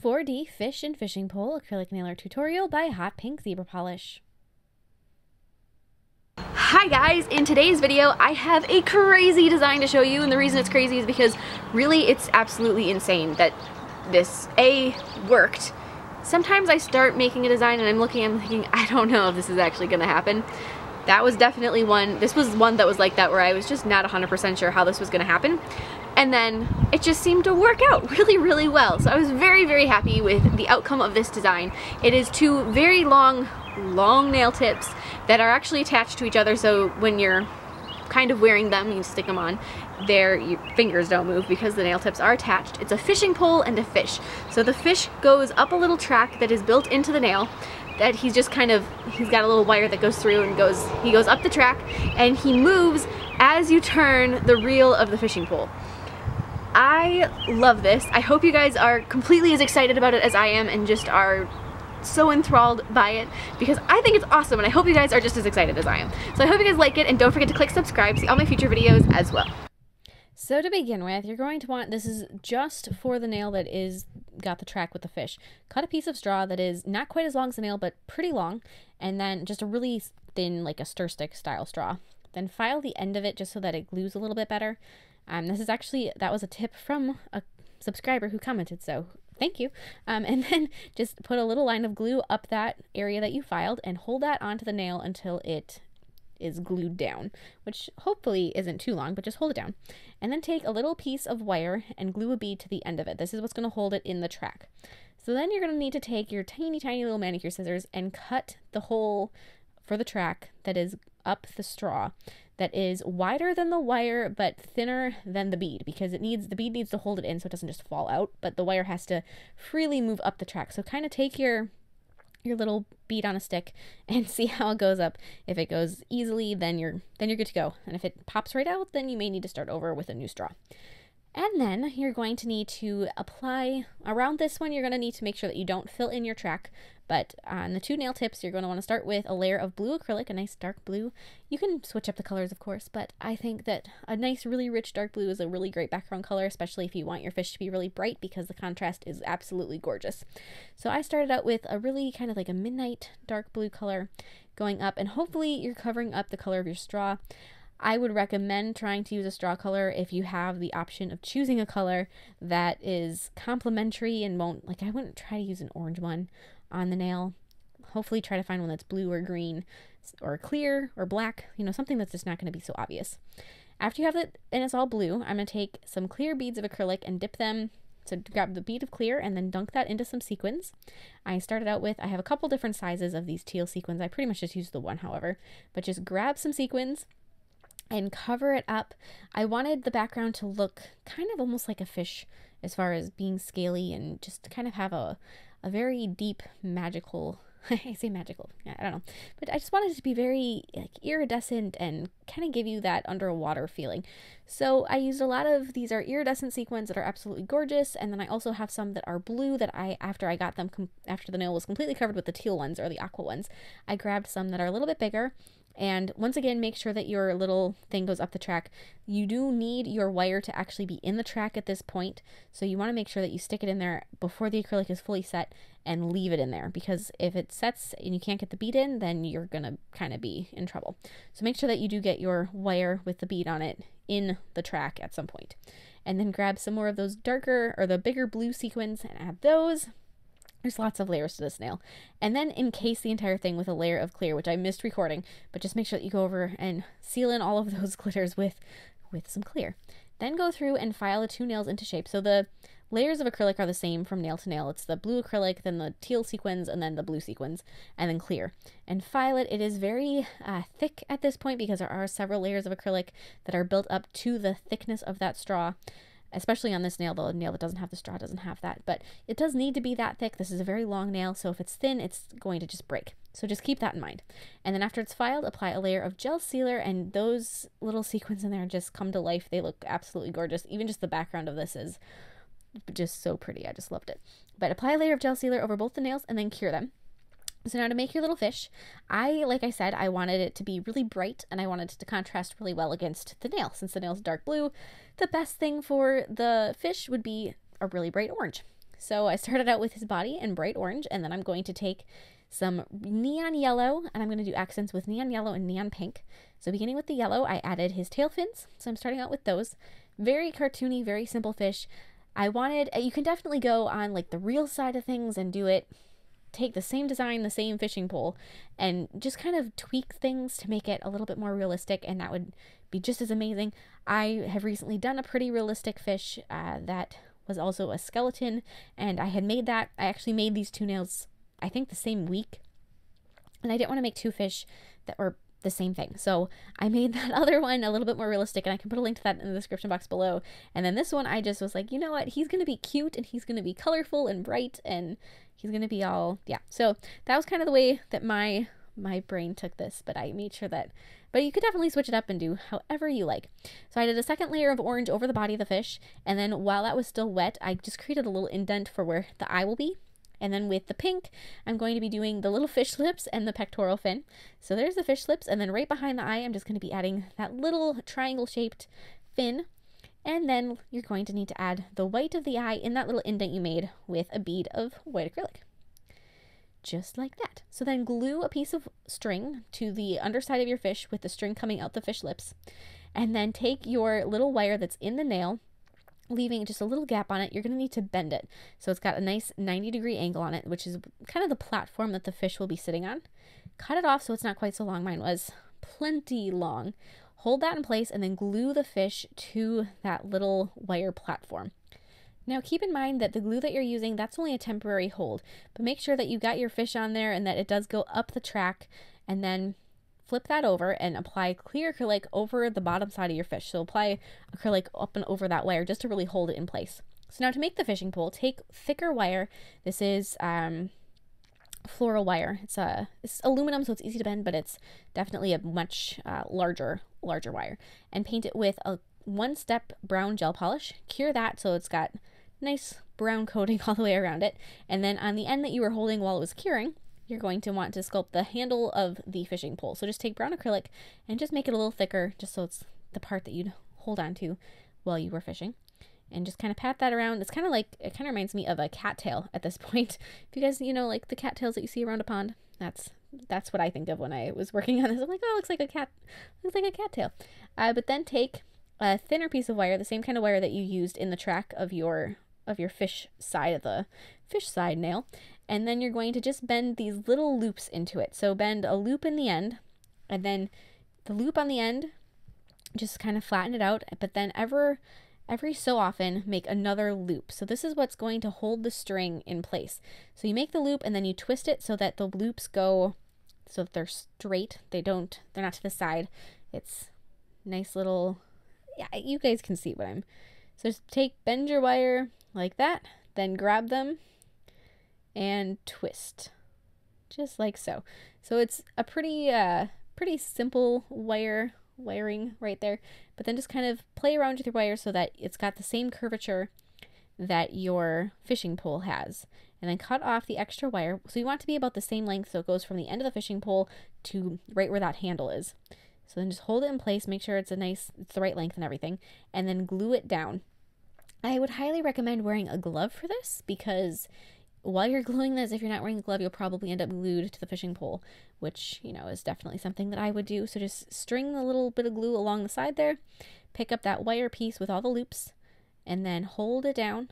4D Fish and Fishing Pole Acrylic Nailer Tutorial by Hotpinkzebrapolish. Hi guys, in today's video I have a crazy design to show you, and the reason it's crazy is because really it's absolutely insane that this worked. Sometimes I start making a design and I'm thinking, I don't know if this is actually gonna happen. That was definitely one. This was one that was like that, where I was just not 100% sure how this was gonna happen. And then it just seemed to work out really, really well. So I was very, very happy with the outcome of this design. It is two very long nail tips that are actually attached to each other, so when you're kind of wearing them, you stick them on, your fingers don't move because the nail tips are attached. It's a fishing pole and a fish. So the fish goes up a little track that is built into the nail that he's got a little wire that goes through and he goes up the track, and he moves as you turn the reel of the fishing pole. I love this. I hope you guys are completely as excited about it as I am and just are so enthralled by it, because I think it's awesome, and I hope you guys are just as excited as I am. So I hope you guys like it, and don't forget to click subscribe to see all my future videos as well. So to begin with, you're going to want, this is just for the nail that got the track with the fish. Cut a piece of straw that is not quite as long as the nail, but pretty long, and then just a really thin, like a stir stick style straw. Then file the end of it just so that it glues a little bit better. That was a tip from a subscriber who commented, so thank you. And then just put a little line of glue up that area that you filed and hold that onto the nail until it is glued down, which hopefully isn't too long, but just hold it down. And then take a little piece of wire and glue a bead to the end of it. This is what's going to hold it in the track. So then you're going to need to take your tiny little manicure scissors and cut the hole for the track that is up the straw, that is wider than the wire but thinner than the bead, because the bead needs to hold it in so it doesn't just fall out, but the wire has to freely move up the track. So kind of take your little bead on a stick and see how it goes up. If it goes easily, then you're good to go. And if it pops right out, then you may need to start over with a new straw. And then you're going to need to apply, around this one, you're going to need to make sure that you don't fill in your track. But on the two nail tips, you're going to want to start with a layer of blue acrylic, a nice dark blue. You can switch up the colors, of course, but I think that a nice, really rich dark blue is a really great background color, especially if you want your fish to be really bright, because the contrast is absolutely gorgeous. So I started out with a really kind of like a midnight dark blue color going up, and hopefully you're covering up the color of your straw. I would recommend trying to use a straw color if you have the option of choosing a color that is complementary and won't, like, I wouldn't try to use an orange one on the nail. Hopefully try to find one that's blue or green or clear or black, something that's just not going to be so obvious. After you have it and it's all blue, I'm going to take some clear beads of acrylic and dip them. So grab the bead of clear and then dunk that into some sequins. I have a couple different sizes of these teal sequins. I pretty much just used the one, however, but just grab some sequins and cover it up. I wanted the background to look kind of almost like a fish, as far as being scaly, and just kind of have a very deep magical, I say magical, yeah, I don't know, but I just wanted it to be very like iridescent and kind of give you that underwater feeling. So I used a lot of, these are iridescent sequins that are absolutely gorgeous, and then I also have some that are blue that after the nail was completely covered with the teal ones or the aqua ones, I grabbed some that are a little bit bigger. And once again, make sure that your little thing goes up the track. You do need your wire to actually be in the track at this point, so you want to make sure that you stick it in there before the acrylic is fully set and leave it in there, because if it sets and you can't get the bead in, then you're gonna kind of be in trouble. So make sure that you do get your wire with the bead on it in the track at some point. And then grab some more of those darker or the bigger blue sequins and add those. There's lots of layers to this nail. And then encase the entire thing with a layer of clear, which I missed recording, but just make sure that you go over and seal in all of those glitters with some clear. Then go through and file the two nails into shape. So the layers of acrylic are the same from nail to nail. It's the blue acrylic, then the teal sequins, and then the blue sequins, and then clear. And file it. It is very thick at this point because there are several layers of acrylic that are built up to the thickness of that straw. Especially on this nail, the nail that doesn't have the straw doesn't have that, but it does need to be that thick. This is a very long nail, so if it's thin, it's going to just break. So just keep that in mind. And then after it's filed, apply a layer of gel sealer, and those little sequins in there just come to life. They look absolutely gorgeous. Even just the background of this is just so pretty. I just loved it. But apply a layer of gel sealer over both the nails and then cure them. So now to make your little fish, like I said, I wanted it to be really bright, and I wanted it to contrast really well against the nail. Since the nail's dark blue, the best thing for the fish would be a really bright orange. So I started out with his body in bright orange, and then I'm going to take some neon yellow, and I'm going to do accents with neon yellow and neon pink. So beginning with the yellow, I added his tail fins. So I'm starting out with those. Very cartoony, very simple fish. I wanted, you can definitely go on like the real side of things and do it, take the same design, the same fishing pole, and just kind of tweak things to make it a little bit more realistic, and that would be just as amazing. I have recently done a pretty realistic fish that was also a skeleton, and I had made that. I actually made these two nails, I think, the same week, and I didn't want to make two fish that were the same thing. So I made that other one a little bit more realistic, and I can put a link to that in the description box below. And then this one, I just was like, you know what? He's going to be cute, and he's going to be colorful and bright, and he's going to be all, yeah. So that was kind of the way that my brain took this, but I made sure that, but you could definitely switch it up and do however you like. So I did a second layer of orange over the body of the fish, and then while that was still wet, I just created a little indent for where the eye will be. And then with the pink, I'm going to be doing the little fish lips and the pectoral fin. So there's the fish lips, and then right behind the eye, I'm just going to be adding that little triangle-shaped fin. And then you're going to need to add the white of the eye in that little indent you made with a bead of white acrylic. Just like that. So then glue a piece of string to the underside of your fish with the string coming out the fish lips. And then take your little wire that's in the nail, leaving just a little gap on it. You're going to need to bend it. So it's got a nice 90-degree angle on it, which is kind of the platform that the fish will be sitting on. Cut it off so it's not quite so long. Mine was plenty long. Hold that in place and then glue the fish to that little wire platform. Now keep in mind that the glue that you're using, that's only a temporary hold, but make sure that you got your fish on there and that it does go up the track, and then flip that over and apply clear acrylic over the bottom side of your fish. So apply acrylic up and over that wire just to really hold it in place. So now to make the fishing pole, take thicker wire. This is floral wire. It's aluminum, so it's easy to bend, but it's definitely a much larger wire. And paint it with a 1-step brown gel polish. Cure that so it's got nice brown coating all the way around it. And then on the end that you were holding while it was curing, you're going to want to sculpt the handle of the fishing pole. So just take brown acrylic and just make it a little thicker, just so it's the part that you'd hold on to while you were fishing. And just kind of pat that around. It's kind of like, it kind of reminds me of a cattail at this point. If you guys, like the cattails that you see around a pond, that's what I think of when I was working on this. I'm like, oh, it looks like a cattail. But then take a thinner piece of wire, the same kind of wire that you used in the track of your fish side of the fish side nail, and then you're going to just bend these little loops into it. So bend a loop in the end, and then the loop on the end, just kind of flatten it out, but then every so often make another loop. So this is what's going to hold the string in place. So you make the loop and then you twist it so that the loops go so that they're straight. They're not to the side. It's nice little, yeah, you guys can see what I'm. So just bend your wire like that, then grab them and twist, just like so. So it's a pretty simple wiring right there, but then just kind of play around with your wire so that it's got the same curvature that your fishing pole has, and then cut off the extra wire. So you want it to be about the same length, so it goes from the end of the fishing pole to right where that handle is. So then just hold it in place, make sure it's the right length and everything, and then glue it down. I would highly recommend wearing a glove for this, because while you're gluing this, if you're not wearing a glove, you'll probably end up glued to the fishing pole, which, is definitely something that I would do. So just string the little bit of glue along the side there, pick up that wire piece with all the loops, and then hold it down.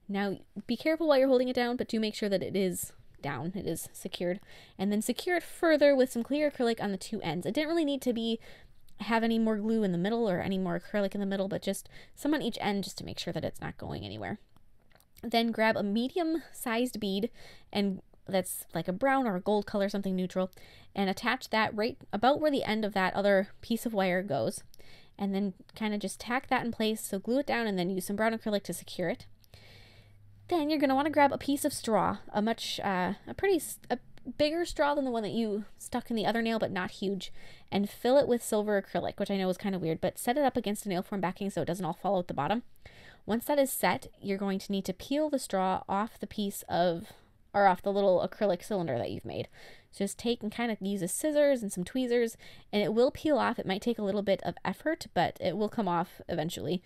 Now, be careful while you're holding it down, but do make sure that it is down, it is secured, and then secure it further with some clear acrylic on the two ends. It didn't really need to have any more glue in the middle or any more acrylic in the middle, but just some on each end just to make sure that it's not going anywhere. Then grab a medium-sized bead, and that's like a brown or a gold color, something neutral, and attach that right about where the end of that other piece of wire goes, and then kind of just tack that in place. So glue it down and then use some brown acrylic to secure it. Then you're going to want to grab a piece of straw, a bigger straw than the one that you stuck in the other nail, but not huge, and fill it with silver acrylic, which I know is kind of weird, but set it up against a nail form backing so it doesn't all fall out the bottom. Once that is set, you're going to need to peel the straw off off the little acrylic cylinder that you've made. So just take and kind of use a scissors and some tweezers, and it will peel off. It might take a little bit of effort, but it will come off eventually.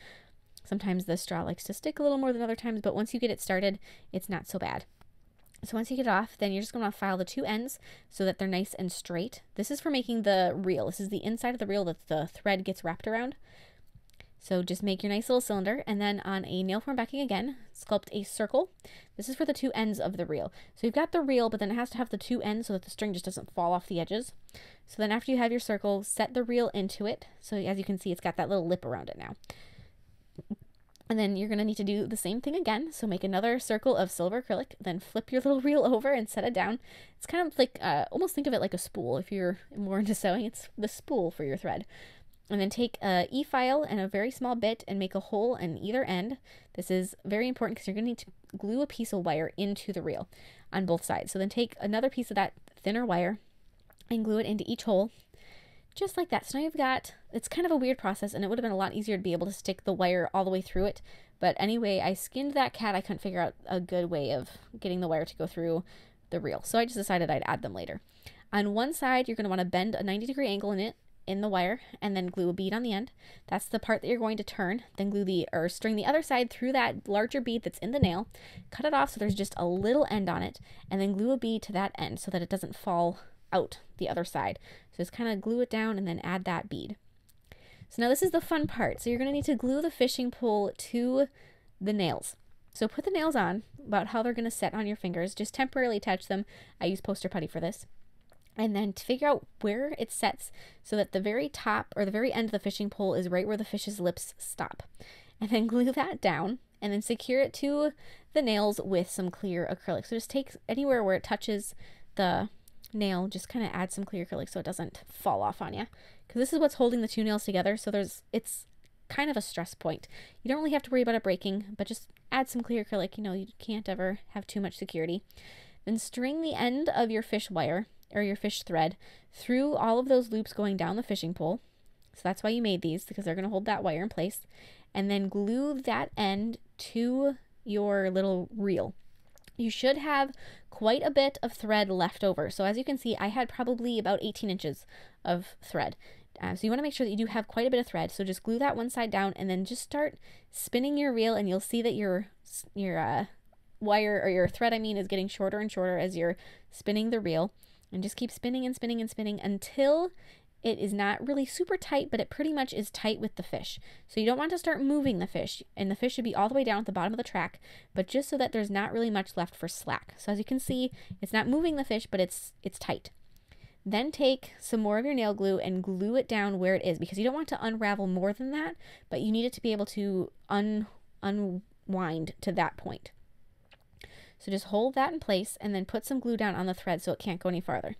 Sometimes the straw likes to stick a little more than other times, but once you get it started, it's not so bad. So once you get it off, then you're just going to file the two ends so that they're nice and straight. This is for making the reel. This is the inside of the reel that the thread gets wrapped around. So just make your nice little cylinder, and then on a nail form backing again, sculpt a circle. This is for the two ends of the reel. So you've got the reel, but then it has to have the two ends so that the string just doesn't fall off the edges. So then after you have your circle, set the reel into it. So as you can see, it's got that little lip around it now. And then you're going to need to do the same thing again. So make another circle of silver acrylic, then flip your little reel over and set it down. It's kind of like, almost think of it like a spool. If you're more into sewing, it's the spool for your thread. And then take a E-file and a very small bit and make a hole in either end. This is very important because you're going to need to glue a piece of wire into the reel on both sides. So then take another piece of that thinner wire and glue it into each hole. Just like that. So now you've got, it's kind of a weird process, and it would have been a lot easier to be able to stick the wire all the way through it. But anyway, I skinned that cat. I couldn't figure out a good way of getting the wire to go through the reel. So I just decided I'd add them later. On one side, you're going to want to bend a 90-degree angle in the wire, and then glue a bead on the end. That's the part that you're going to turn. Then glue or string the other side through that larger bead that's in the nail. Cut it off so there's just a little end on it, and then glue a bead to that end so that it doesn't fall out the other side. So just kind of glue it down and then add that bead. So now this is the fun part. So you're going to need to glue the fishing pole to the nails. So put the nails on, about how they're going to set on your fingers. Just temporarily attach them. I use poster putty for this. And then to figure out where it sets so that the very top or the very end of the fishing pole is right where the fish's lips stop. And then glue that down and then secure it to the nails with some clear acrylic. So just take anywhere where it touches the nail, just kind of add some clear acrylic so it doesn't fall off on you, because this is what's holding the two nails together. So it's kind of a stress point. You don't really have to worry about it breaking, but just add some clear acrylic. You know, you can't ever have too much security. Then string the end of your fish wire or your fish thread through all of those loops going down the fishing pole. So that's why you made these, because they're going to hold that wire in place. And then glue that end to your little reel. You should have quite a bit of thread left over. So as you can see, I had probably about 18 inches of thread. So you want to make sure that you do have quite a bit of thread. So just glue that one side down and then just start spinning your reel, and you'll see that your wire, or your thread, I mean, is getting shorter and shorter as you're spinning the reel. And just keep spinning and spinning and spinning until it is not really super tight, but it pretty much is tight with the fish. So you don't want to start moving the fish, and the fish should be all the way down at the bottom of the track, but just so that there's not really much left for slack. So as you can see, it's not moving the fish, but it's tight. Then take some more of your nail glue and glue it down where it is, because you don't want to unravel more than that, but you need it to be able to unwind to that point. So just hold that in place and then put some glue down on the thread so it can't go any farther.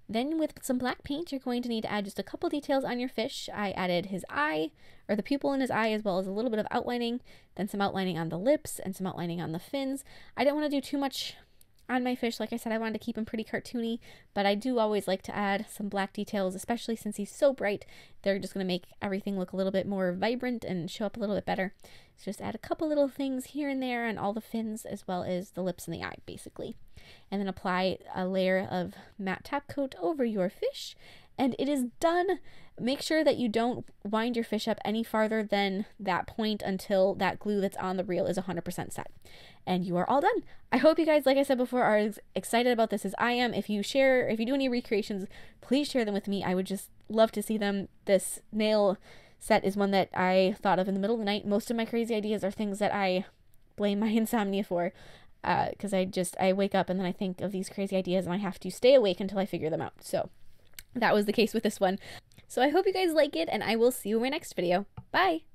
Then with some black paint, you're going to need to add just a couple details on your fish. I added his eye, or the pupil in his eye, as well as a little bit of outlining, then some outlining on the lips and some outlining on the fins. I didn't want to do too much on my fish. Like I said, I wanted to keep him pretty cartoony, but I do always like to add some black details, especially since he's so bright. They're just going to make everything look a little bit more vibrant and show up a little bit better. So just add a couple little things here and there on all the fins, as well as the lips and the eye, basically. And then apply a layer of matte top coat over your fish, and it is done. Make sure that you don't wind your fish up any farther than that point until that glue that's on the reel is 100% set. And you are all done. I hope you guys, like I said before, are as excited about this as I am. If you do any recreations, please share them with me. I would just love to see them. This nail set is one that I thought of in the middle of the night. Most of my crazy ideas are things that I blame my insomnia for, because I wake up and then I think of these crazy ideas and I have to stay awake until I figure them out. So that was the case with this one. So I hope you guys like it, and I will see you in my next video. Bye!